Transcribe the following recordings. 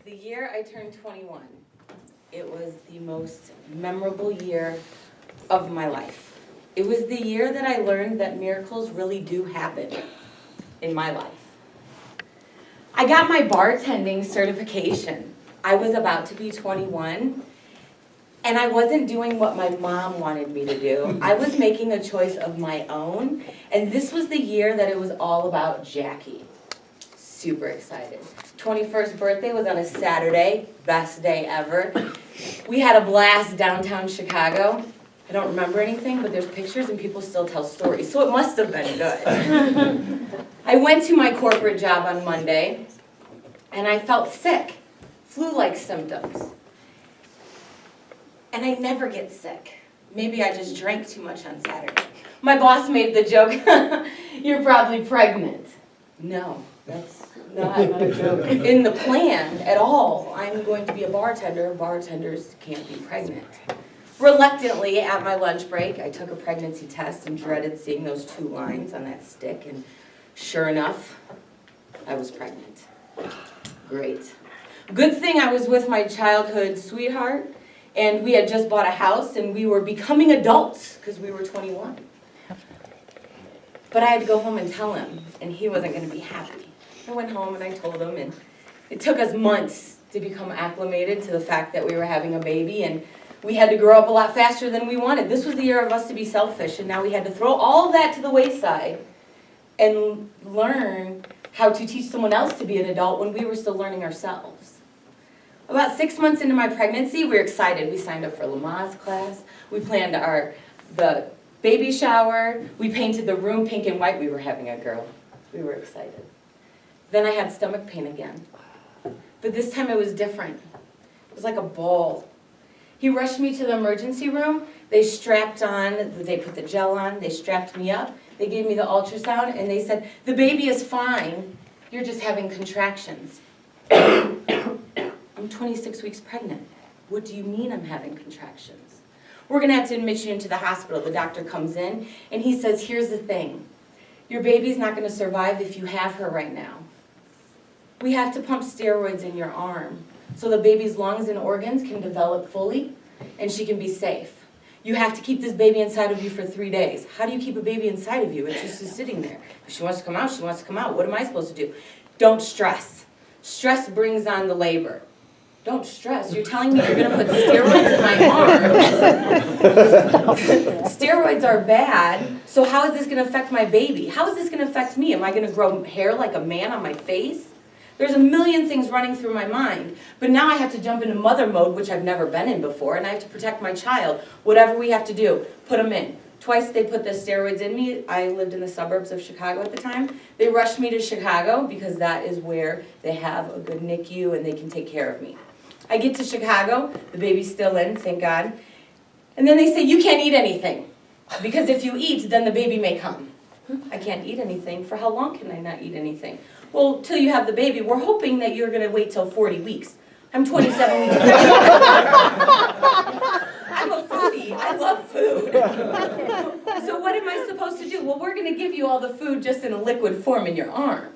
The year I turned 21, it was the most memorable year of my life. It was the year that I learned that miracles really do happen in my life. I got my bartending certification. I was about to be 21, and I wasn't doing what my mom wanted me to do. I was making a choice of my own, and this was the year that it was all about Jackie. Super excited. 21st birthday was on a Saturday, best day ever. We had a blast downtown Chicago. I don't remember anything, but there's pictures and people still tell stories, so it must have been good. I went to my corporate job on Monday, and I felt sick, flu-like symptoms. And I never get sick. Maybe I just drank too much on Saturday. My boss made the joke, "You're probably pregnant." No, that's not a joke. In the plan at all, I'm going to be a bartender. Bartenders can't be pregnant. Reluctantly, at my lunch break, I took a pregnancy test and dreaded seeing those 2 lines on that stick, and sure enough, I was pregnant. Great. Good thing I was with my childhood sweetheart, and we had just bought a house, and we were becoming adults because we were 21. But I had to go home and tell him, and he wasn't going to be happy. I went home and I told him, and it took us months to become acclimated to the fact that we were having a baby, and we had to grow up a lot faster than we wanted. This was the year of us to be selfish, and now we had to throw all of that to the wayside and learn how to teach someone else to be an adult when we were still learning ourselves. About 6 months into my pregnancy, we were excited. We signed up for Lamaze class. We planned the baby shower. We painted the room pink and white. We were having a girl. We were excited. Then I had stomach pain again. But this time it was different. It was like a ball. He rushed me to the emergency room. They put the gel on, they strapped me up, they gave me the ultrasound, and they said, "The baby is fine, you're just having contractions." I'm 26 weeks pregnant. What do you mean I'm having contractions? "We're gonna have to admit you into the hospital." The doctor comes in, and he says, "Here's the thing. Your baby's not gonna survive if you have her right now. We have to pump steroids in your arm so the baby's lungs and organs can develop fully and she can be safe. You have to keep this baby inside of you for 3 days." How do you keep a baby inside of you? It's just sitting there. If she wants to come out, she wants to come out. What am I supposed to do? "Don't stress. Stress brings on the labor." Don't stress. You're telling me you're going to put steroids in my arm. Steroids are bad, so how is this going to affect my baby? How is this going to affect me? Am I going to grow hair like a man on my face? There's a million things running through my mind, but now I have to jump into mother mode, which I've never been in before, and I have to protect my child. Whatever we have to do, put them in. Twice they put the steroids in me. I lived in the suburbs of Chicago at the time. They rushed me to Chicago because that is where they have a good NICU and they can take care of me. I get to Chicago, the baby's still in, thank God, and then they say, "You can't eat anything, because if you eat, then the baby may come." I can't eat anything. For how long can I not eat anything? "Well, till you have the baby. We're hoping that you're going to wait till 40 weeks. I'm 27 weeks pregnant. I'm a foodie. I love food. So what am I supposed to do? "Well, we're going to give you all the food just in a liquid form in your arm.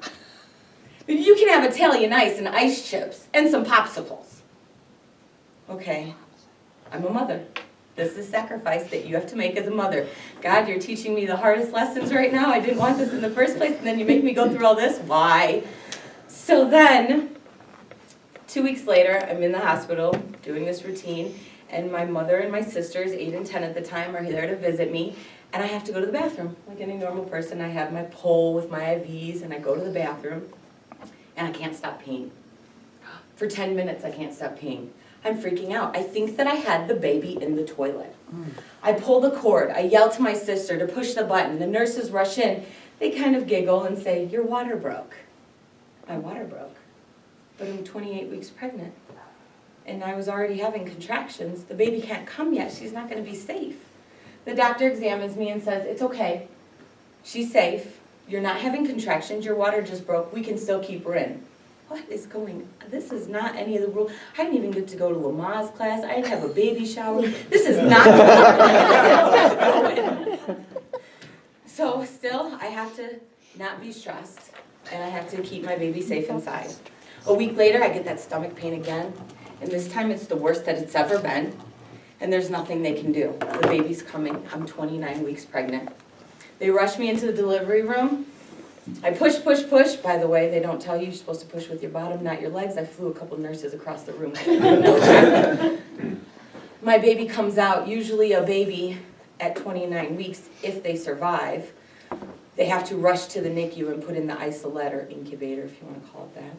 You can have Italian ice and ice chips and some popsicles." Okay, I'm a mother. This is sacrifice that you have to make as a mother. God, you're teaching me the hardest lessons right now. I didn't want this in the first place, and then you make me go through all this. Why? So then, 2 weeks later, I'm in the hospital doing this routine, and my mother and my sisters, 8 and 10 at the time, are there to visit me, and I have to go to the bathroom. Like any normal person, I have my pole with my IVs, and I go to the bathroom, and I can't stop peeing. For 10 minutes, I can't stop peeing. I'm freaking out. I think that I had the baby in the toilet. I pull the cord. I yell to my sister to push the button. The nurses rush in. They kind of giggle and say, "Your water broke." My water broke. But I'm 28 weeks pregnant. And I was already having contractions. The baby can't come yet. She's not going to be safe. The doctor examines me and says, "It's okay. She's safe. You're not having contractions. Your water just broke. We can still keep her in." What is going on? This is not any of the rules. I didn't even get to go to Lamaze class. I didn't have a baby shower. This is not. So still, I have to not be stressed, and I have to keep my baby safe inside. A week later, I get that stomach pain again, and this time it's the worst that it's ever been, and there's nothing they can do. The baby's coming. I'm 29 weeks pregnant. They rush me into the delivery room. I push. By the way, they don't tell you you're supposed to push with your bottom, not your legs. I flew a couple nurses across the room. My baby comes out. Usually a baby at 29 weeks, if they survive, they have to rush to the NICU and put in the isolate or incubator, if you want to call it that.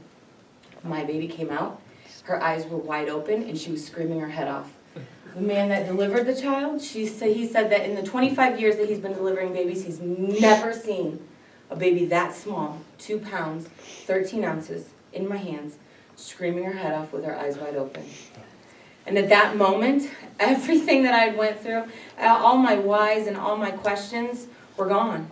My baby came out. Her eyes were wide open, and she was screaming her head off. The man that delivered the child, he said that in the 25 years that he's been delivering babies, he's never seen a baby that small, 2 pounds, 13 ounces, in my hands, screaming her head off with her eyes wide open. And at that moment, everything that I went through, all my whys and all my questions were gone.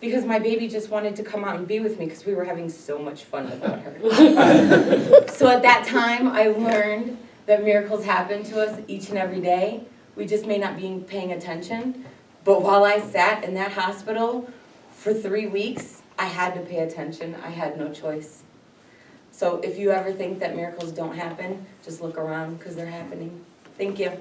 Because my baby just wanted to come out and be with me because we were having so much fun without her. So at that time, I learned that miracles happen to us each and every day. We just may not be paying attention. But while I sat in that hospital for 3 weeks, I had to pay attention. I had no choice. So if you ever think that miracles don't happen, just look around because they're happening. Thank you.